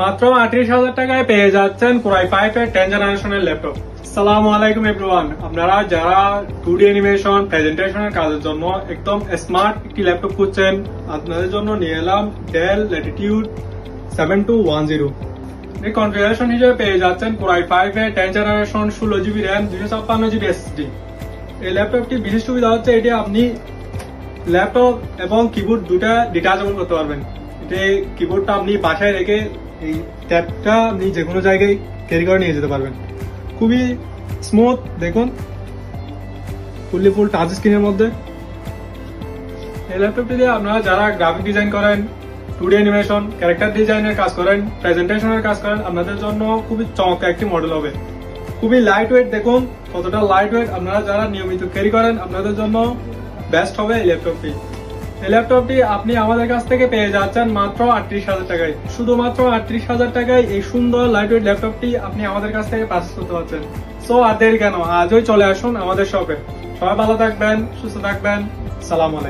মাত্র ৩৮,০০০ টাকায় পেয়ে যাচ্ছেন কোরাই 5 এর 10 জেনারেশনের ল্যাপটপ। আসসালামু আলাইকুম এভরিওয়ান। আপনারা যারা 2D অ্যানিমেশন প্রেজেন্টেশনের কাজের জন্য একদম স্মার্ট একটি ল্যাপটপ খুঁজছেন, আপনাদের জন্য নিয়ে এলাম ডেল ল্যাটিটিউড 7210। এই কনফিগারেশন হিসেবে পেয়ে যাচ্ছেন কোরাই 5 এর 10 generation 16GB RAM 256GB SSD। এই ল্যাপটপটি বিশেষ সুবিধা হচ্ছে এটি আপনি ল্যাপটপ এবং কিবোর্ড দুটা ডিটাচেবল করতে পারবেন। এই কিবোর্ডটা আপনি বাসায় রেখে এই ট্যাবটা আপনি যে কোনো জায়গায় ক্যারি করে নিয়ে যেতে পারবেন। খুবই স্মুথ, দেখুন ফুললি ফুল টাচ স্ক্রিনের মধ্যে। এই ল্যাপটপটি দিয়ে আপনারা যারা গ্রাফিক ডিজাইন করেন, 2D অ্যানিমেশন, ক্যারেক্টার ডিজাইনের কাজ করেন, প্রেজেন্টেশনের কাজ করেন, আপনাদের জন্য খুবই চমৎকার একটি মডেল হবে। খুবই লাইট ওয়েট, দেখুন কতটা লাইট ওয়েট। আপনারা যারা নিয়মিত ক্যারি করেন আপনাদের জন্য বেস্ট হবে এই ল্যাপটপটি। এই ল্যাপটপটি আপনি আমাদের কাছ থেকে পেয়ে যাচ্ছেন মাত্র ৩৮,০০০ টাকায়। শুধুমাত্র ৩৮,০০০ টাকায় এই সুন্দর লাইট ওয়েট ল্যাপটপটি আপনি আমাদের কাছ থেকে পারচেজ করতে পারছেন। সো আর দেরি কেন, আজই চলে আসুন আমাদের শপে। সবাই ভালো থাকবেন, সুস্থ থাকবেন। সালাম আলাইকুম।